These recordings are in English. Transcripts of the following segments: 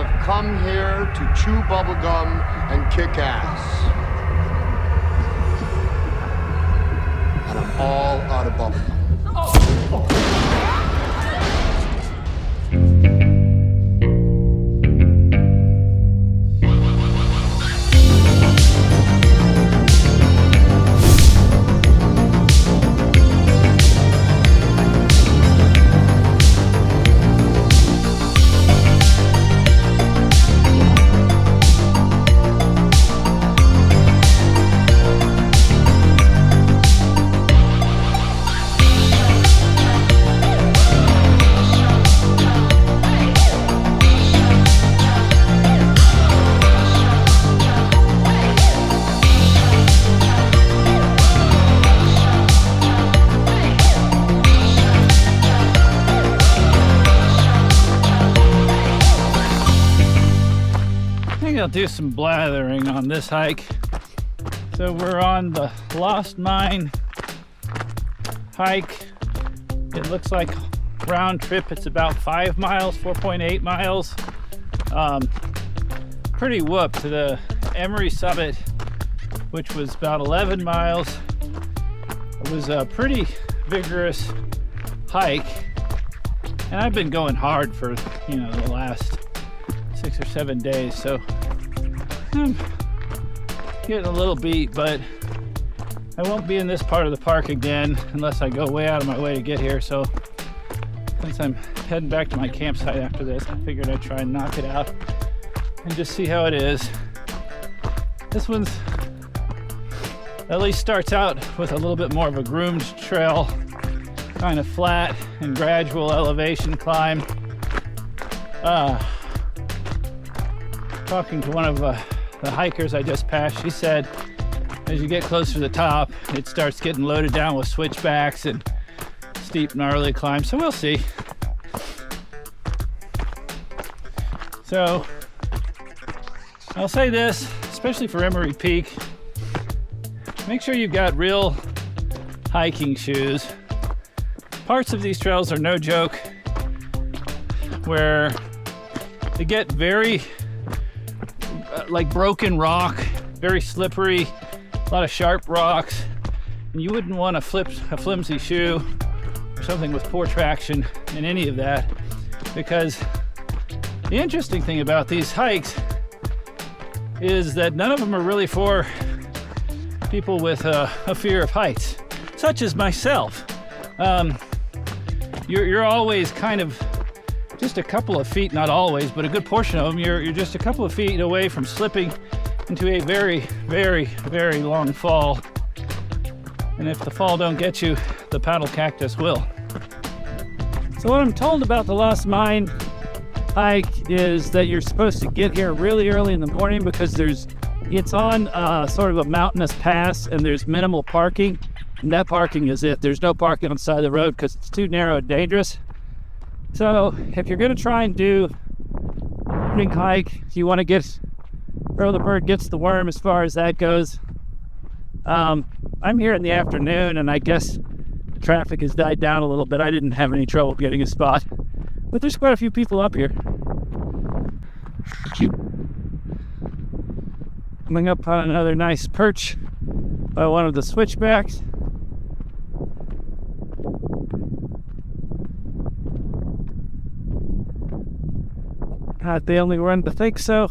have come here to chew bubblegum and kick ass. And I'm all out of bubblegum. I'll do some blathering on this hike. So we're on the Lost Mine hike. It looks like round trip it's about 5 miles, 4.8 miles. Pretty whooped to the Emery summit, which was about 11 miles. It was a pretty vigorous hike, and I've been going hard for the last 6 or 7 days, so I'm getting a little beat, but I won't be in this part of the park again unless I go way out of my way to get here. So since I'm heading back to my campsite after this, I figured I'd try and knock it out and just see how it is. This one's at least starts out with a little bit more of a groomed trail, kind of flat and gradual elevation climb. Talking to one of the hikers I just passed, she said as you get closer to the top, it starts getting loaded down with switchbacks and steep, gnarly climbs. So we'll see. So I'll say this, especially for Emery Peak, make sure you've got real hiking shoes. Parts of these trails are no joke, where they get very like broken rock, very slippery, a lot of sharp rocks, and you wouldn't want to flip a flimsy shoe or something with poor traction in any of that, because the interesting thing about these hikes is that none of them are really for people with a fear of heights, such as myself. You're always kind of just a couple of feet, not always, but a good portion of them, you're just a couple of feet away from slipping into a very, very, very long fall. And if the fall don't get you, the paddle cactus will. So what I'm told about the Lost Mine hike is that you're supposed to get here really early in the morning because it's on sort of a mountainous pass and there's minimal parking. And that parking is it. There's no parking on the side of the road because it's too narrow and dangerous. So if you're going to try and do a morning hike, if you want to get where the bird gets the worm as far as that goes, I'm here in the afternoon and I guess traffic has died down a little bit. I didn't have any trouble getting a spot, but there's quite a few people up here. Coming up on another nice perch by one of the switchbacks. Not the only one to think so.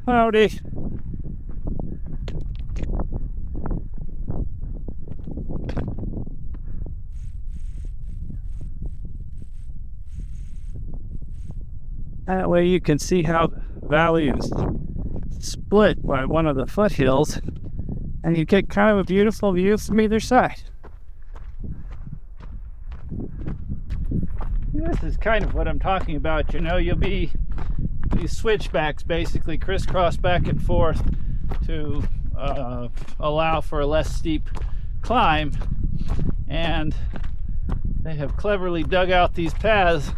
Howdy. That way you can see how the valley is split by one of the foothills, and you get kind of a beautiful view from either side. This is kind of what I'm talking about. You'll be these switchbacks basically crisscross back and forth to allow for a less steep climb, and they have cleverly dug out these paths,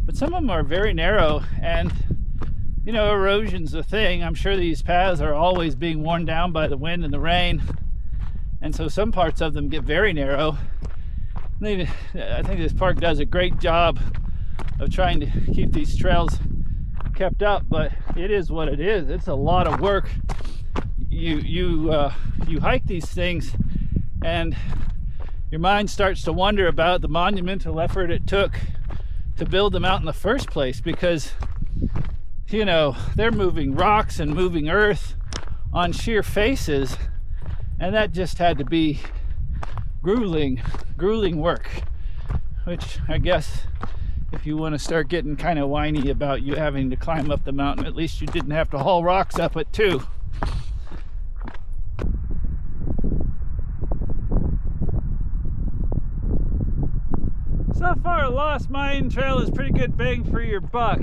but some of them are very narrow, and erosion's a thing. I'm sure these paths are always being worn down by the wind and the rain, and so some parts of them get very narrow. I think this park does a great job of trying to keep these trails kept up, but it is what it is. It's a lot of work. You hike these things and your mind starts to wonder about the monumental effort it took to build them out in the first place, because you know, they're moving rocks and moving earth on sheer faces, and that just had to be grueling work, which I guess if you want to start getting kind of whiny about you having to climb up the mountain, at least you didn't have to haul rocks up it too. So far, Lost Mine Trail is pretty good bang for your buck.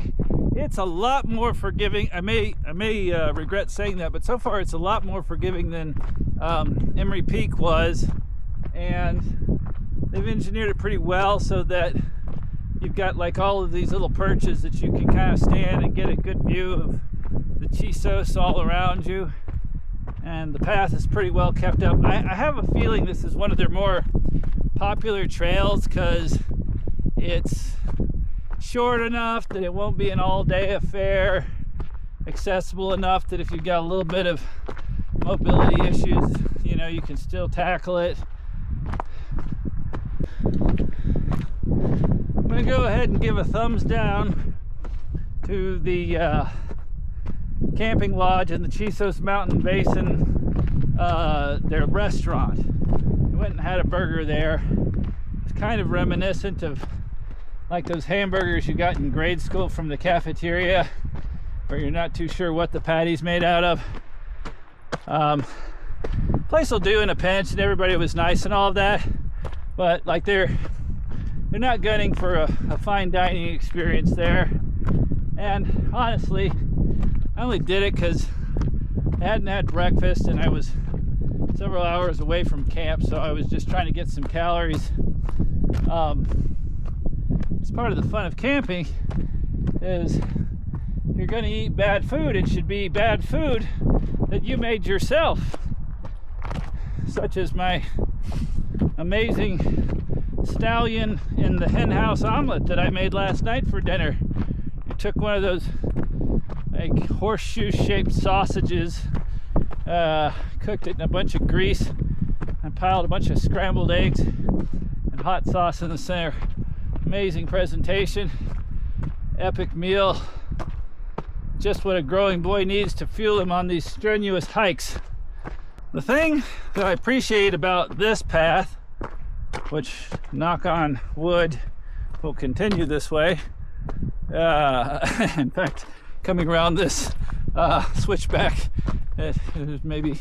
It's a lot more forgiving. I may regret saying that, but so far it's a lot more forgiving than Emery Peak was, and they've engineered it pretty well so that you've got like all of these little perches that you can kind of stand and get a good view of the Chisos all around you, and the path is pretty well kept up. I have a feeling this is one of their more popular trails because it's short enough that it won't be an all-day affair, accessible enough that if you've got a little bit of mobility issues, you know, you can still tackle it. I'm going to go ahead and give a thumbs down to the camping lodge in the Chisos Mountain Basin, their restaurant. We went and had a burger there. It's kind of reminiscent of like those hamburgers you got in grade school from the cafeteria, where you're not too sure what the patty's made out of. Place will do in a pinch, and everybody was nice and all of that, but like they're not gunning for a fine dining experience there. And honestly, I only did it because I hadn't had breakfast and I was several hours away from camp, so I was just trying to get some calories. It's part of the fun of camping is if you're going to eat bad food, it should be bad food that you made yourself, such as my amazing stallion in the hen house omelet that I made last night for dinner. I took one of those like horseshoe shaped sausages, cooked it in a bunch of grease, and piled a bunch of scrambled eggs and hot sauce in the center. Amazing presentation, epic meal, just what a growing boy needs to fuel him on these strenuous hikes. The thing that I appreciate about this path, which, knock on wood, will continue this way, in fact, coming around this switchback, it was maybe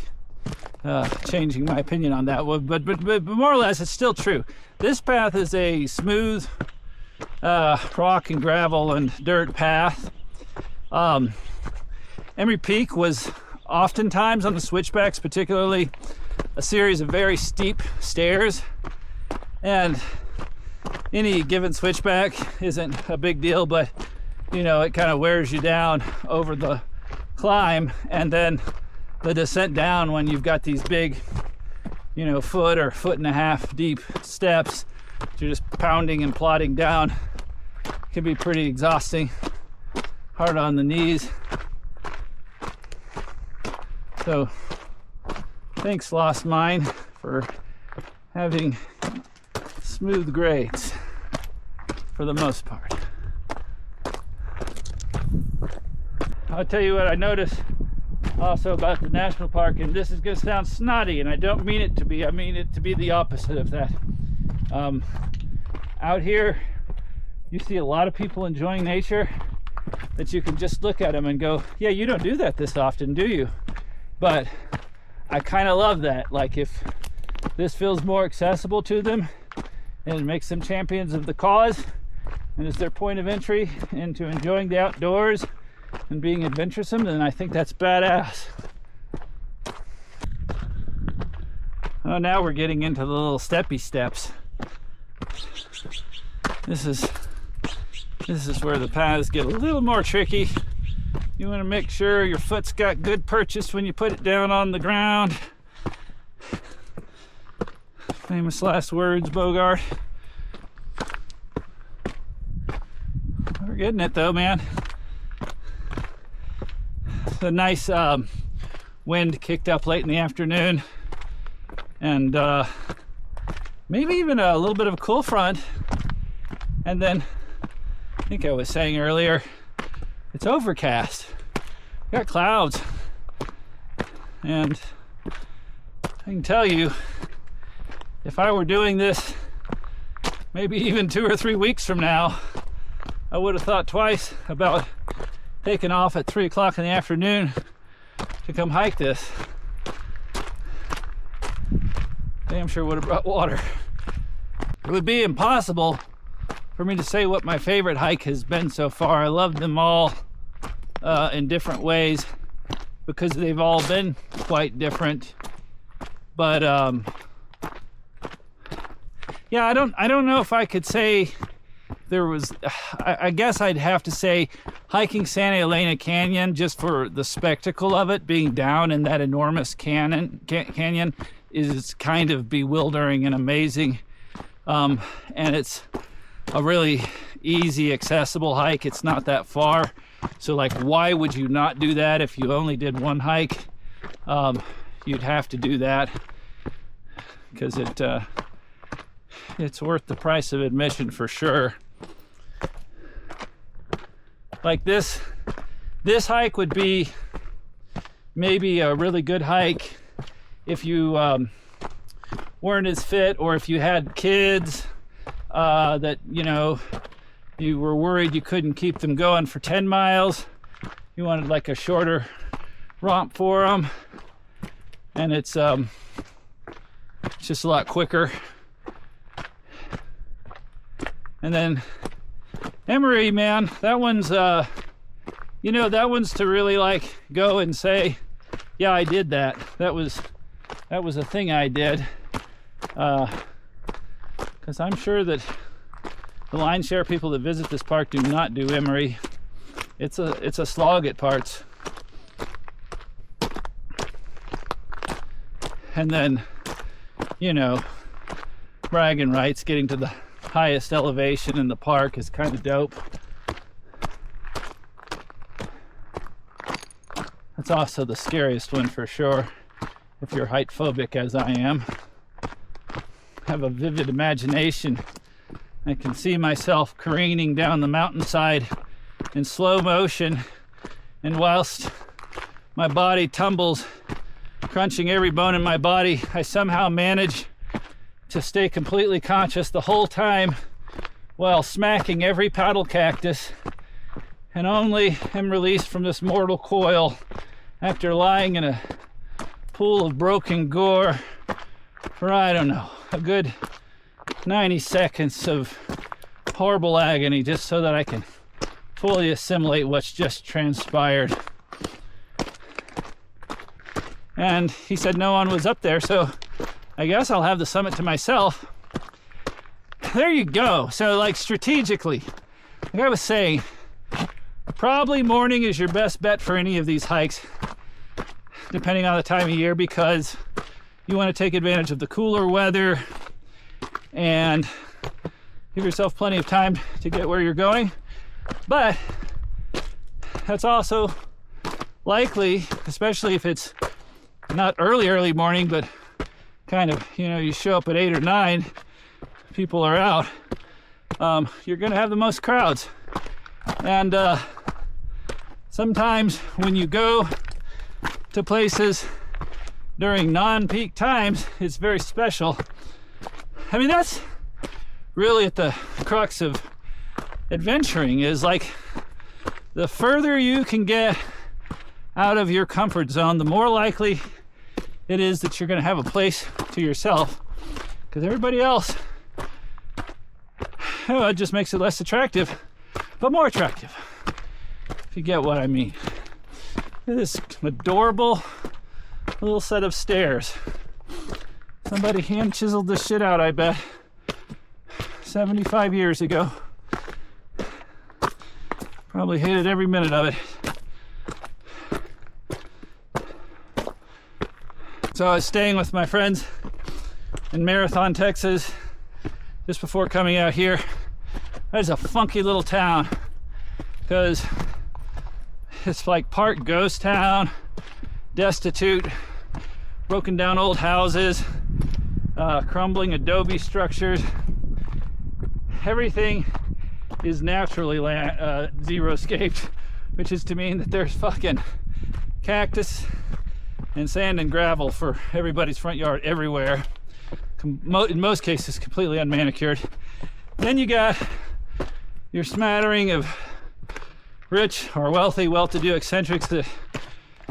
changing my opinion on that one, but more or less it's still true. This path is a smooth rock and gravel and dirt path. Emery Peak was oftentimes on the switchbacks, particularly a series of very steep stairs, and any given switchback isn't a big deal, but you know, it kind of wears you down over the climb, and then the descent down when you've got these big, you know, foot or foot and a half deep steps you're just pounding and plodding down, can be pretty exhausting, hard on the knees. So thanks, Lost Mine, for having smooth grades for the most part. I'll tell you what I noticed also about the national park, and this is going to sound snotty, and I don't mean it to be, I mean it to be the opposite of that. Out here you see a lot of people enjoying nature that you can just look at them and go, yeah, you don't do that this often, do you? But I kind of love that. Like, if this feels more accessible to them and it makes them champions of the cause and is their point of entry into enjoying the outdoors and being adventuresome, then I think that's badass. Oh, now we're getting into the little steppy steps. This is where the paths get a little more tricky. You want to make sure your foot's got good purchase when you put it down on the ground. Famous last words, Bogart. We're getting it though, man. the nice wind kicked up late in the afternoon, and maybe even a little bit of a cool front. And then I think I was saying earlier, it's overcast. We got clouds, and I can tell you, if I were doing this maybe even 2 or 3 weeks from now, I would have thought twice about taking off at 3 o'clock in the afternoon to come hike this. Damn sure would have brought water. It would be impossible for me to say what my favorite hike has been so far. I love them all in different ways because they've all been quite different. But yeah, I don't know if I could say there was. I guess I'd have to say hiking Santa Elena Canyon, just for the spectacle of it, being down in that enormous canyon is kind of bewildering and amazing. And it's a really easy, accessible hike. It's not that far. So like, why would you not do that if you only did one hike? You'd have to do that because it's worth the price of admission for sure. Like this hike would be maybe a really good hike if you weren't as fit, or if you had kids that, you know, you were worried you couldn't keep them going for 10 miles. You wanted like a shorter romp for them, and it's just a lot quicker. And then Emery, man, that one's you know, that one's to really like go and say, yeah, I did that. That was a thing I did. Because I'm sure that the lion's share of people that visit this park do not do Emery. It's a slog at parts. And then, you know, bragging rights, getting to the highest elevation in the park is kind of dope. That's also the scariest one for sure, if you're height phobic as I am. I have a vivid imagination. I can see myself careening down the mountainside in slow motion, and whilst my body tumbles, crunching every bone in my body, I somehow manage to stay completely conscious the whole time while smacking every paddle cactus, and only am released from this mortal coil after lying in a pool of broken gore for, I don't know, a good 90 seconds of horrible agony, just so that I can fully assimilate what's just transpired. And he said no one was up there, so I guess I'll have the summit to myself. There you go. So like, strategically, like I was saying, probably morning is your best bet for any of these hikes, depending on the time of year, because you want to take advantage of the cooler weather and give yourself plenty of time to get where you're going. But that's also likely, especially if it's not early morning, but kind of, you know, you show up at 8 or 9, people are out, you're gonna have the most crowds. And sometimes when you go to places during non-peak times, it's very special. I mean, that's really at the crux of adventuring, is like, the further you can get out of your comfort zone, the more likely it is that you're going to have a place to yourself, because everybody else, oh, it just makes it less attractive, but more attractive, if you get what I mean. Look at this adorable little set of stairs. Somebody hand chiseled this shit out, I bet, 75 years ago. Probably hated every minute of it. So I was staying with my friends in Marathon, Texas, just before coming out here. That is a funky little town, because It's like part ghost town, destitute, broken down old houses, crumbling adobe structures. Everything is naturally zero-scaped, which is to mean that there's fucking cactus and sand and gravel for everybody's front yard everywhere. In most cases, completely unmanicured. Then you got your smattering of rich or wealthy, well-to-do eccentrics that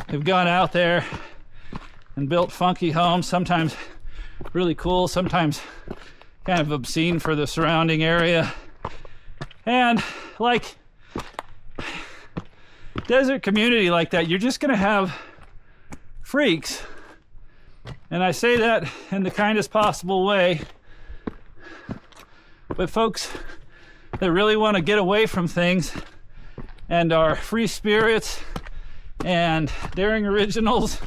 have gone out there and built funky homes, sometimes really cool, sometimes kind of obscene for the surrounding area. And like desert community like that, you're just gonna have freaks. And I say that in the kindest possible way. But folks that really want to get away from things and are free spirits and daring originals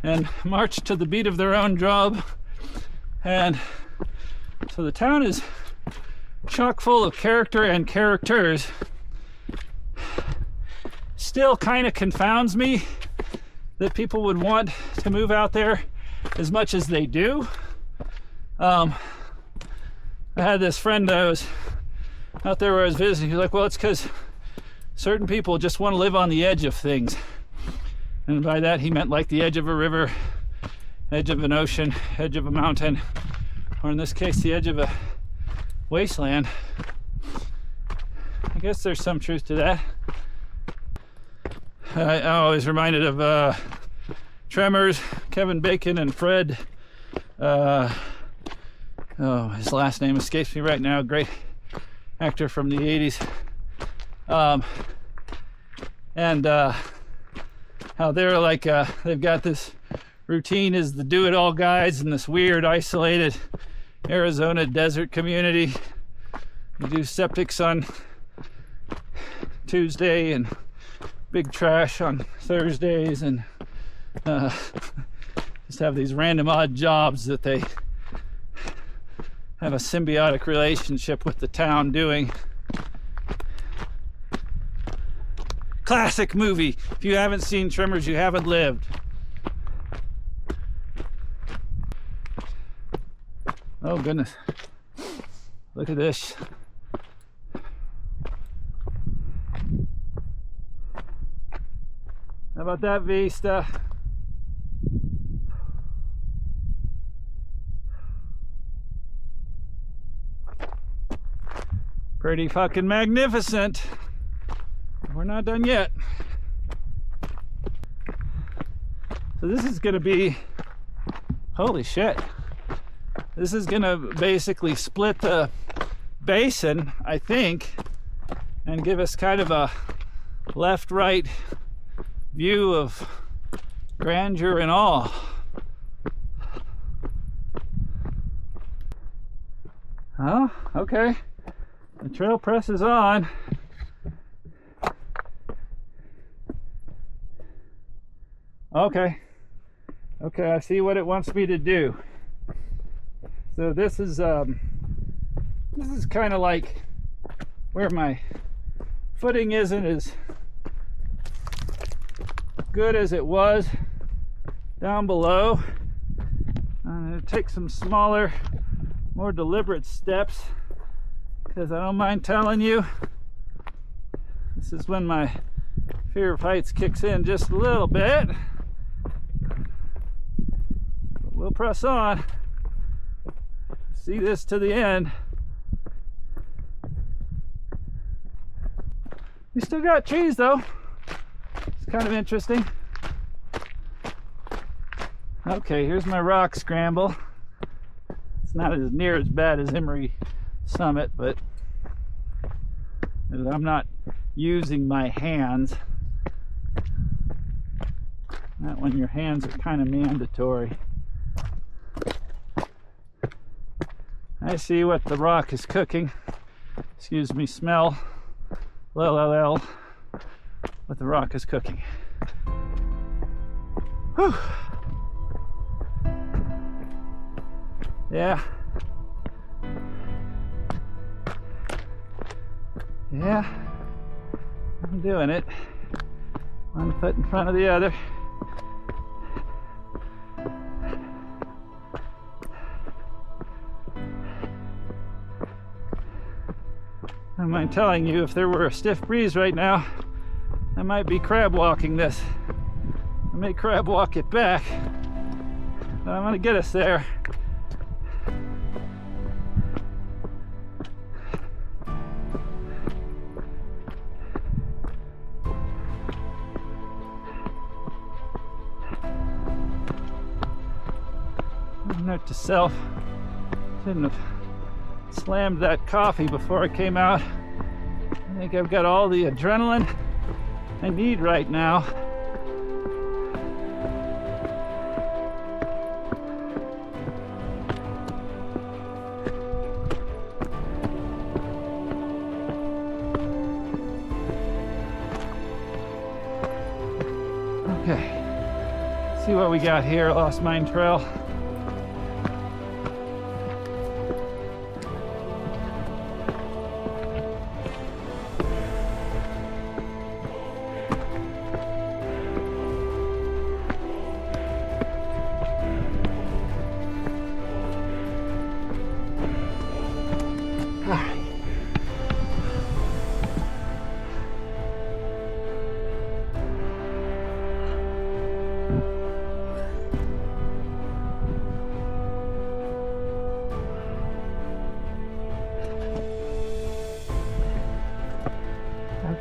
and march to the beat of their own drum. And so the town is chock full of character and characters. Still kind of confounds me that people would want to move out there as much as they do. I had this friend I was out there where I was visiting. He was like, well, it's because certain people just want to live on the edge of things. And by that he meant like the edge of a river, edge of an ocean, edge of a mountain, or in this case the edge of a wasteland. I guess there's some truth to that. I'm always reminded of Tremors, Kevin Bacon and Fred. His last name escapes me right now. Great actor from the 80s. And how they're like, they've got this routine as the do-it-all guys in this weird, isolated Arizona desert community. They do septics on Tuesday and big trash on Thursdays, and just have these random odd jobs that they have a symbiotic relationship with the town doing. Classic movie. If you haven't seen Tremors, you haven't lived. Oh goodness. Look at this. How about that vista? Pretty fucking magnificent. We're not done yet. So this is gonna be, holy shit. This is gonna basically split the basin, I think, and give us kind of a left-right view of grandeur and awe. Oh, okay. The trail presses on. Okay, I see what it wants me to do. So this is kind of like where my footing isn't as good as it was down below. I'm going to take some smaller, more deliberate steps, because I don't mind telling you, this is when my fear of heights kicks in just a little bit. But we'll press on. See this to the end. We still got trees though. It's kind of interesting. Okay, here's my rock scramble. It's not as near as bad as Emery Summit, but I'm not using my hands. Not when your hands are kind of mandatory. I see what the rock is cooking. Excuse me, smell. What the rock is cooking. Whew. Yeah. I'm doing it. One foot in front of the other. I don't mind telling you, if there were a stiff breeze right now, I might be crab walking this. I may crab walk it back, but I'm gonna get us there. Note to self, shouldn't have slammed that coffee before I came out. I think I've got all the adrenaline I need right now. Okay, see what we got here, Lost Mine Trail.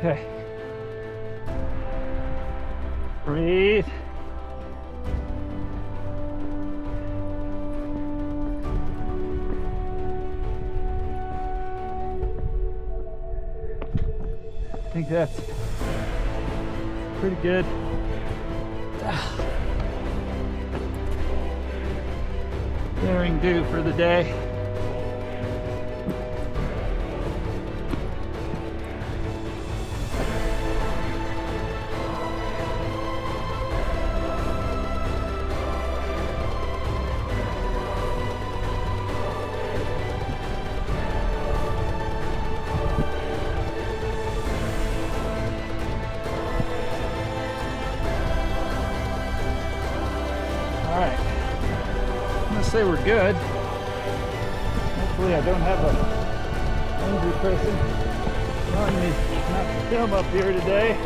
Okay. Breathe. I think that's pretty good. Daring do for the day. Alright, I'm gonna say we're good. Hopefully I don't have a angry person telling me not to film up here today.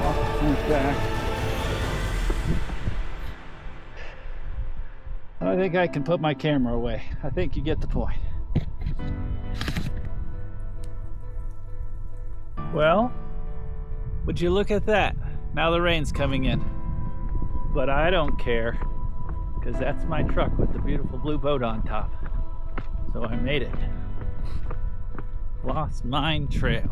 Walk the fence back. I think I can put my camera away. I think you get the point. Well, would you look at that? Now the rain's coming in. But I don't care, because that's my truck with the beautiful blue boat on top. So I made it. Lost Mine Trail.